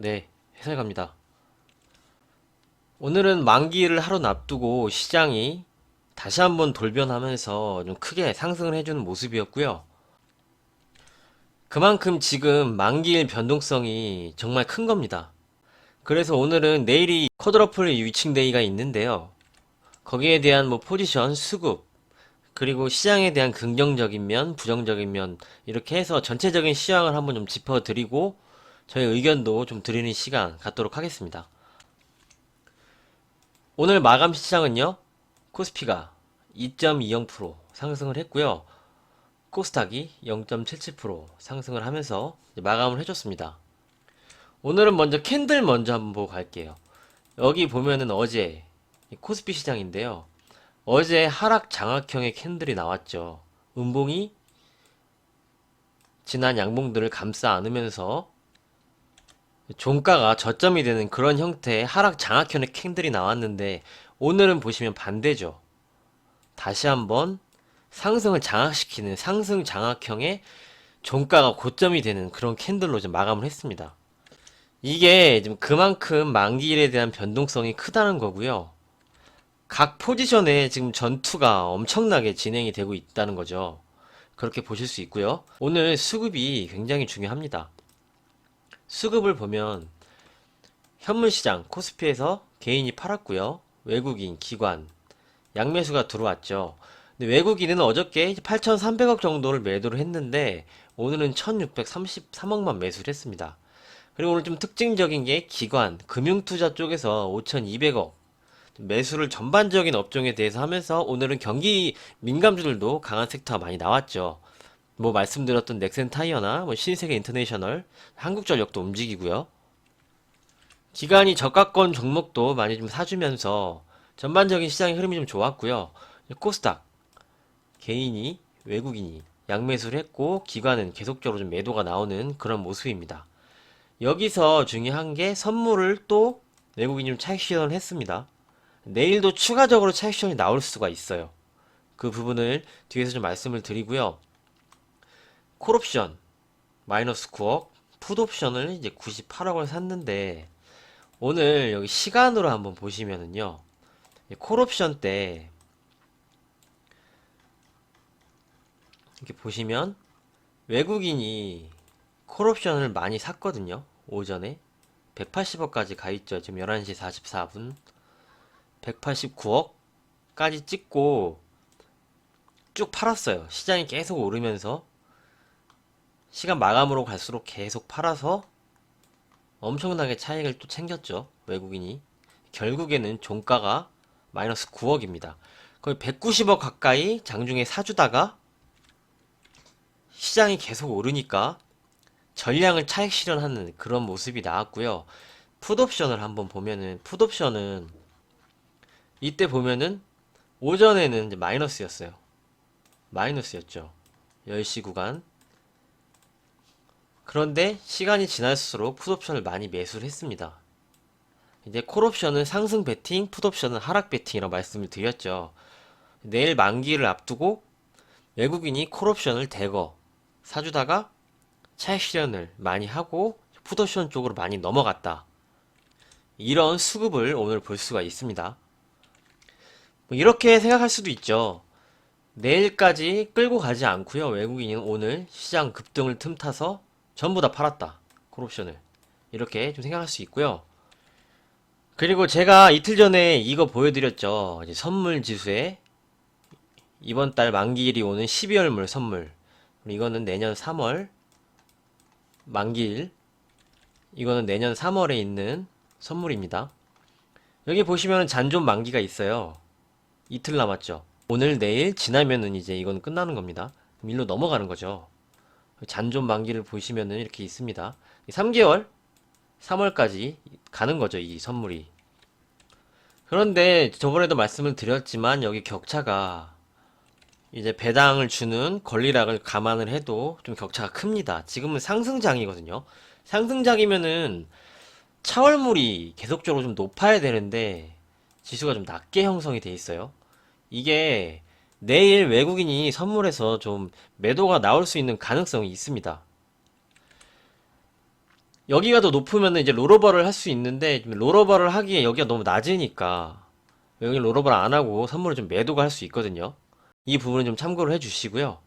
네, 해설갑니다. 오늘은 만기를 하루 앞두고 시장이 다시 한번 돌변하면서 좀 크게 상승을 해주는 모습이었고요. 그만큼 지금 만기일 변동성이 정말 큰 겁니다. 그래서 오늘은 내일이 쿼드러플 위칭 데이가 있는데요. 거기에 대한 뭐 포지션, 수급, 그리고 시장에 대한 긍정적인 면, 부정적인 면, 이렇게 해서 전체적인 시황을 한번 좀 짚어드리고 저의 의견도 좀 드리는 시간 갖도록 하겠습니다. 오늘 마감 시장은요, 코스피가 2.20% 상승을 했고요. 코스닥이 0.77% 상승을 하면서 마감을 해줬습니다. 오늘은 먼저 캔들 먼저 한번 보고 갈게요. 여기 보면은 어제 코스피 시장인데요. 어제 하락 장악형의 캔들이 나왔죠. 음봉이 지난 양봉들을 감싸 안으면서 종가가 저점이 되는 그런 형태의 하락 장악형의 캔들이 나왔는데 오늘은 보시면 반대죠. 다시 한번 상승을 장악시키는 상승 장악형의 종가가 고점이 되는 그런 캔들로 좀 마감을 했습니다. 이게 좀 그만큼 만기일에 대한 변동성이 크다는 거고요. 각 포지션에 지금 전투가 엄청나게 진행이 되고 있다는 거죠. 그렇게 보실 수 있고요. 오늘 수급이 굉장히 중요합니다. 수급을 보면 현물시장 코스피에서 개인이 팔았고요. 외국인, 기관, 양매수가 들어왔죠. 근데 외국인은 어저께 8,300억 정도를 매도를 했는데 오늘은 1,633억만 매수를 했습니다. 그리고 오늘 좀 특징적인 게 기관, 금융투자 쪽에서 5,200억 매수를 전반적인 업종에 대해서 하면서 오늘은 경기 민감주들도 강한 섹터가 많이 나왔죠. 뭐 말씀드렸던 넥센 타이어나 뭐 신세계 인터내셔널, 한국전력도 움직이고요. 기관이 저가권 종목도 많이 좀 사주면서 전반적인 시장의 흐름이 좀 좋았고요. 코스닥 개인이 외국인이 양매수를 했고 기관은 계속적으로 좀 매도가 나오는 그런 모습입니다. 여기서 중요한 게 선물을 또 외국인이 좀 차익 실현을 했습니다. 내일도 추가적으로 차익 실현이 나올 수가 있어요. 그 부분을 뒤에서 좀 말씀을 드리고요. 콜옵션 마이너스 9억, 풋옵션을 이제 98억을 샀는데 오늘 여기 시간으로 한번 보시면은요. 콜옵션 때 이렇게 보시면 외국인이 콜옵션을 많이 샀거든요. 오전에 180억까지 가있죠. 지금 11시 44분 189억까지 찍고 쭉 팔았어요. 시장이 계속 오르면서 시간 마감으로 갈수록 계속 팔아서 엄청나게 차익을 또 챙겼죠. 외국인이. 결국에는 종가가 마이너스 9억입니다. 거의 190억 가까이 장중에 사주다가 시장이 계속 오르니까 전량을 차익 실현하는 그런 모습이 나왔고요. 풋옵션을 한번 보면은 풋옵션은 이때 보면은 오전에는 이제 마이너스였어요. 마이너스였죠. 10시 구간. 그런데 시간이 지날수록 풋옵션을 많이 매수를 했습니다. 이제 콜옵션은 상승 베팅, 풋옵션은 하락 베팅이라고 말씀을 드렸죠. 내일 만기를 앞두고 외국인이 콜옵션을 대거 사주다가 차익 실현을 많이 하고 풋옵션 쪽으로 많이 넘어갔다. 이런 수급을 오늘 볼 수가 있습니다. 뭐 이렇게 생각할 수도 있죠. 내일까지 끌고 가지 않고요. 외국인은 오늘 시장 급등을 틈타서 전부 다 팔았다. 콜옵션을. 이렇게 좀 생각할 수 있고요. 그리고 제가 이틀 전에 이거 보여드렸죠. 이제 선물 지수에 이번 달 만기일이 오는 12월물 선물. 이거는 내년 3월 만기일. 이거는 내년 3월에 있는 선물입니다. 여기 보시면 잔존 만기가 있어요. 이틀 남았죠. 오늘, 내일 지나면은 이제 이건 끝나는 겁니다. 그럼 일로 넘어가는 거죠. 잔존 만기를 보시면은 이렇게 있습니다. 3개월, 3월까지 가는 거죠, 이 선물이. 그런데 저번에도 말씀을 드렸지만 여기 격차가 이제 배당을 주는 권리락을 감안을 해도 좀 격차가 큽니다. 지금은 상승장이거든요. 상승장이면은 차월물이 계속적으로 좀 높아야 되는데 지수가 좀 낮게 형성이 돼 있어요. 이게 내일 외국인이 선물에서 좀 매도가 나올 수 있는 가능성이 있습니다. 여기가 더 높으면 이제 롤오버를 할 수 있는데 롤오버를 하기에 여기가 너무 낮으니까 여기 롤오버를 안 하고 선물을 좀 매도가 할 수 있거든요. 이 부분은 좀 참고를 해주시고요.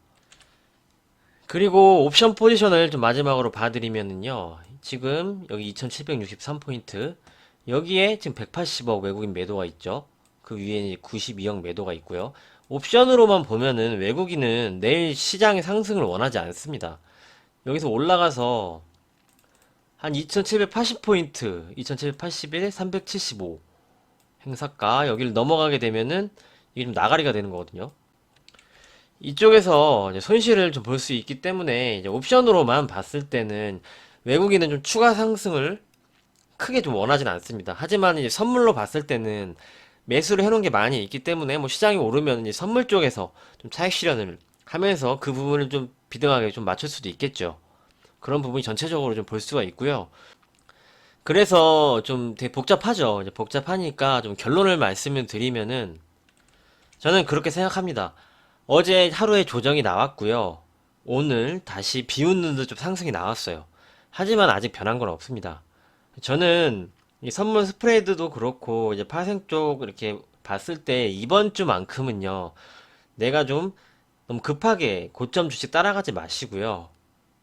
그리고 옵션 포지션을 좀 마지막으로 봐드리면은요. 지금 여기 2763포인트 여기에 지금 180억 외국인 매도가 있죠. 그 위에 92억 매도가 있고요. 옵션으로만 보면은 외국인은 내일 시장의 상승을 원하지 않습니다. 여기서 올라가서 한 2780포인트, 2781, 375 행사가 여기를 넘어가게 되면은 이게 좀 나가리가 되는 거거든요. 이쪽에서 이제 손실을 좀 볼 수 있기 때문에 이제 옵션으로만 봤을 때는 외국인은 좀 추가 상승을 크게 좀 원하진 않습니다. 하지만 이제 선물로 봤을 때는 매수를 해놓은 게 많이 있기 때문에 뭐 시장이 오르면 이제 선물 쪽에서 좀 차익 실현을 하면서 그 부분을 좀 비등하게 좀 맞출 수도 있겠죠. 그런 부분이 전체적으로 좀 볼 수가 있고요. 그래서 좀 되게 복잡하죠. 이제 복잡하니까 좀 결론을 말씀을 드리면은 저는 그렇게 생각합니다. 어제 하루에 조정이 나왔고요. 오늘 다시 비웃는 듯 좀 상승이 나왔어요. 하지만 아직 변한 건 없습니다. 저는 이 선물 스프레드도 그렇고 이제 파생 쪽 이렇게 봤을 때 이번 주만큼은요. 내가 좀 너무 급하게 고점 주식 따라가지 마시고요.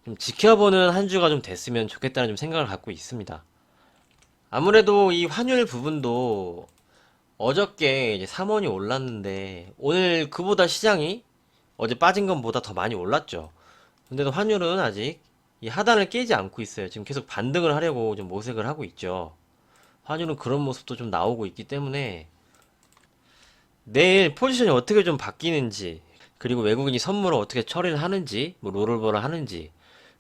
좀 지켜보는 한 주가 좀 됐으면 좋겠다는 좀 생각을 갖고 있습니다. 아무래도 이 환율 부분도 어저께 이제 3원이 올랐는데 오늘 그보다 시장이 어제 빠진 것보다 더 많이 올랐죠. 근데도 환율은 아직 이 하단을 깨지 않고 있어요. 지금 계속 반등을 하려고 좀 모색을 하고 있죠. 환율은 그런 모습도 좀 나오고 있기 때문에 내일 포지션이 어떻게 좀 바뀌는지 그리고 외국인이 선물을 어떻게 처리를 하는지 뭐 롤오버를 하는지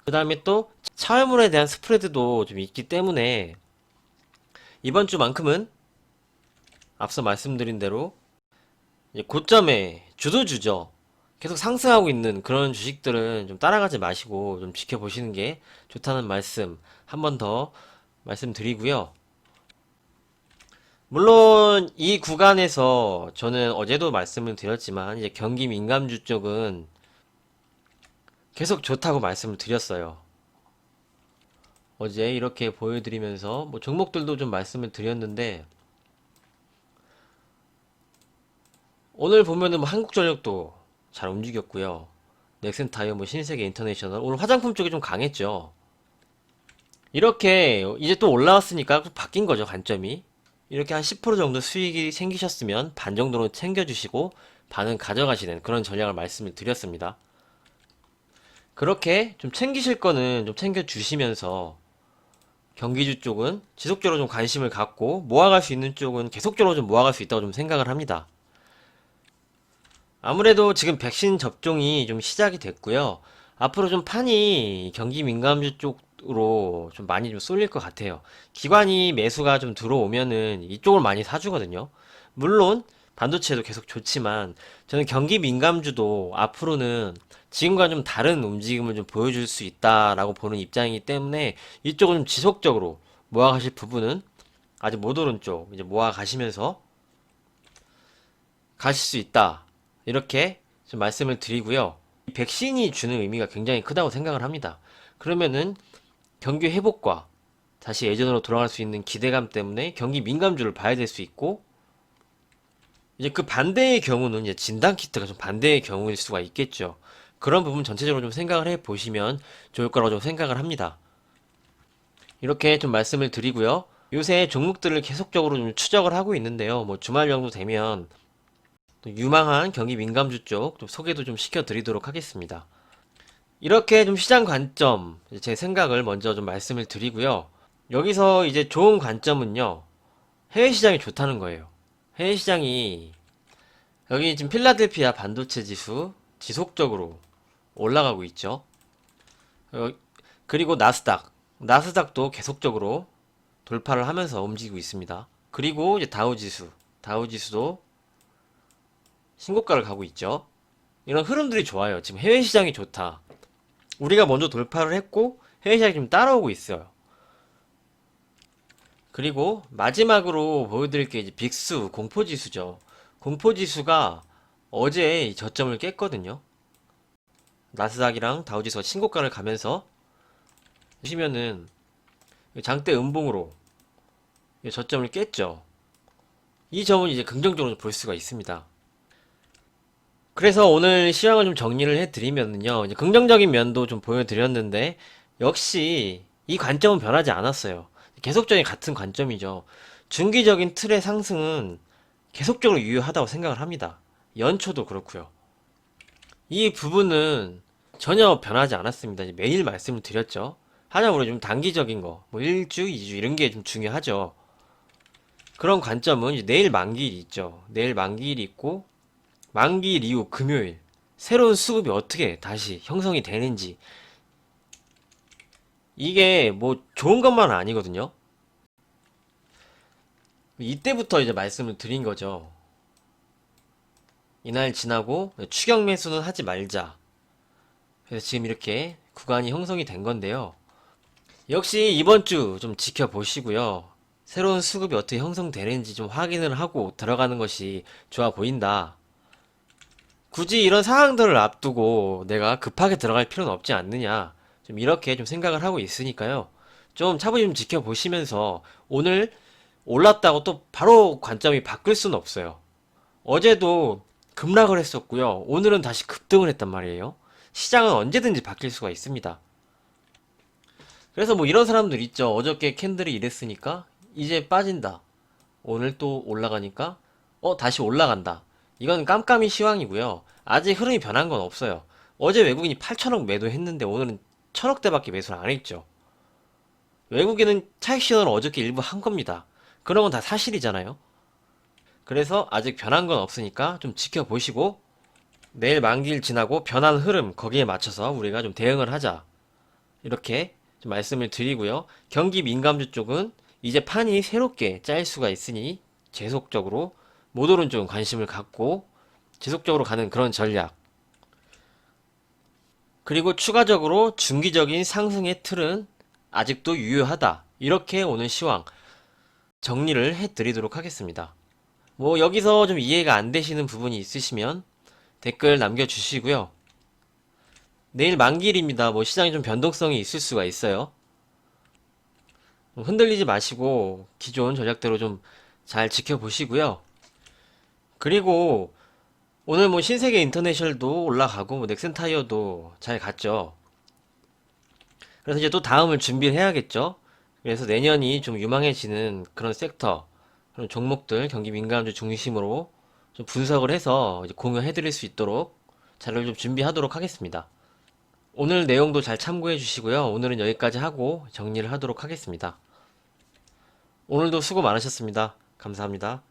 그 다음에 또 차율물에 대한 스프레드도 좀 있기 때문에 이번 주만큼은 앞서 말씀드린 대로 이제 고점에 주도주죠. 계속 상승하고 있는 그런 주식들은 좀 따라가지 마시고 좀 지켜보시는 게 좋다는 말씀 한 번 더 말씀드리고요. 물론 이 구간에서 저는 어제도 말씀을 드렸지만 이제 경기 민감주 쪽은 계속 좋다고 말씀을 드렸어요. 어제 이렇게 보여드리면서 뭐 종목들도 좀 말씀을 드렸는데 오늘 보면은 뭐 한국전력도 잘 움직였고요. 넥센타이어, 뭐 신세계 인터내셔널 오늘 화장품 쪽이 좀 강했죠. 이렇게 이제 또 올라왔으니까 또 바뀐 거죠, 관점이. 이렇게 한 10% 정도 수익이 생기셨으면 반 정도는 챙겨주시고 반은 가져가시는 그런 전략을 말씀을 드렸습니다. 그렇게 좀 챙기실 거는 좀 챙겨주시면서 경기주 쪽은 지속적으로 좀 관심을 갖고 모아갈 수 있는 쪽은 계속적으로 좀 모아갈 수 있다고 좀 생각을 합니다. 아무래도 지금 백신 접종이 좀 시작이 됐고요. 앞으로 좀 판이 경기 민감주 쪽으로 좀 많이 좀 쏠릴 것 같아요. 기관이 매수가 좀 들어오면은 이쪽을 많이 사주거든요. 물론 반도체도 계속 좋지만 저는 경기 민감주도 앞으로는 지금과 좀 다른 움직임을 좀 보여줄 수 있다라고 보는 입장이기 때문에 이쪽은 좀 지속적으로 모아가실 부분은 아직 못 오른 쪽 이제 모아가시면서 가실 수 있다. 이렇게 좀 말씀을 드리고요. 이 백신이 주는 의미가 굉장히 크다고 생각을 합니다. 그러면은 경기 회복과 다시 예전으로 돌아갈 수 있는 기대감 때문에 경기 민감주를 봐야 될 수 있고 이제 그 반대의 경우는 이제 진단 키트가 좀 반대의 경우일 수가 있겠죠. 그런 부분 전체적으로 좀 생각을 해 보시면 좋을 거라고 좀 생각을 합니다. 이렇게 좀 말씀을 드리고요. 요새 종목들을 계속적으로 좀 추적을 하고 있는데요. 뭐 주말 정도 되면 또 유망한 경기 민감주 쪽 좀 소개도 좀 시켜드리도록 하겠습니다. 이렇게 좀 시장 관점, 제 생각을 먼저 좀 말씀을 드리고요. 여기서 이제 좋은 관점은요, 해외 시장이 좋다는 거예요. 해외 시장이, 여기 지금 필라델피아 반도체 지수 지속적으로 올라가고 있죠. 어, 그리고 나스닥도 계속적으로 돌파를 하면서 움직이고 있습니다. 그리고 이제 다우지수도 신고가를 가고 있죠. 이런 흐름들이 좋아요. 지금 해외 시장이 좋다. 우리가 먼저 돌파를 했고 해외 시장이 좀 따라오고 있어요. 그리고 마지막으로 보여드릴 게 이제 빅스 공포지수죠. 공포지수가 어제 저점을 깼거든요. 나스닥이랑 다우지수가 신고가를 가면서 보시면은 장대 음봉으로 저점을 깼죠. 이 점은 이제 긍정적으로 볼 수가 있습니다. 그래서 오늘 시황을 좀 정리를 해드리면요. 이제 긍정적인 면도 좀 보여드렸는데, 역시 이 관점은 변하지 않았어요. 계속적인 같은 관점이죠. 중기적인 틀의 상승은 계속적으로 유효하다고 생각을 합니다. 연초도 그렇고요. 이 부분은 전혀 변하지 않았습니다. 이제 매일 말씀을 드렸죠. 하나 우리 좀 단기적인 거, 뭐 1주, 2주 이런 게 좀 중요하죠. 그런 관점은 이제 내일 만기일이 있죠. 내일 만기일이 있고 만기일 이후 금요일 새로운 수급이 어떻게 다시 형성이 되는지 이게 뭐 좋은 것만은 아니거든요. 이때부터 이제 말씀을 드린 거죠. 이날 지나고 추격 매수는 하지 말자. 그래서 지금 이렇게 구간이 형성이 된 건데요. 역시 이번 주 좀 지켜보시고요. 새로운 수급이 어떻게 형성되는지 좀 확인을 하고 들어가는 것이 좋아 보인다. 굳이 이런 상황들을 앞두고 내가 급하게 들어갈 필요는 없지 않느냐. 좀 이렇게 좀 생각을 하고 있으니까요. 좀 차분히 좀 지켜보시면서 오늘 올랐다고 또 바로 관점이 바뀔 수는 없어요. 어제도 급락을 했었고요. 오늘은 다시 급등을 했단 말이에요. 시장은 언제든지 바뀔 수가 있습니다. 그래서 뭐 이런 사람들 있죠. 어저께 캔들이 이랬으니까 이제 빠진다. 오늘 또 올라가니까 다시 올라간다. 이건 깜깜이 시황이고요. 아직 흐름이 변한 건 없어요. 어제 외국인이 8천억 매도했는데 오늘은 1천억대밖에 매수를 안 했죠. 외국인은 차익 실현을 어저께 일부 한 겁니다. 그런 건 다 사실이잖아요. 그래서 아직 변한 건 없으니까 좀 지켜보시고 내일 만기일 지나고 변한 흐름 거기에 맞춰서 우리가 좀 대응을 하자. 이렇게 좀 말씀을 드리고요. 경기 민감주 쪽은 이제 판이 새롭게 짜일 수가 있으니 계속적으로 모도른 쪽은 관심을 갖고 지속적으로 가는 그런 전략. 그리고 추가적으로 중기적인 상승의 틀은 아직도 유효하다. 이렇게 오늘 시황 정리를 해드리도록 하겠습니다. 뭐 여기서 좀 이해가 안 되시는 부분이 있으시면 댓글 남겨주시고요. 내일 만기일입니다. 뭐 시장에 좀 변동성이 있을 수가 있어요. 흔들리지 마시고 기존 전략대로 좀 잘 지켜보시고요. 그리고 오늘 뭐 신세계 인터내셔널도 올라가고 뭐 넥센타이어도 잘 갔죠. 그래서 이제 또 다음을 준비를 해야겠죠. 그래서 내년이 좀 유망해지는 그런 섹터, 그런 종목들 경기 민감주 중심으로 좀 분석을 해서 이제 공유해드릴 수 있도록 자료를 좀 준비하도록 하겠습니다. 오늘 내용도 잘 참고해 주시고요. 오늘은 여기까지 하고 정리를 하도록 하겠습니다. 오늘도 수고 많으셨습니다. 감사합니다.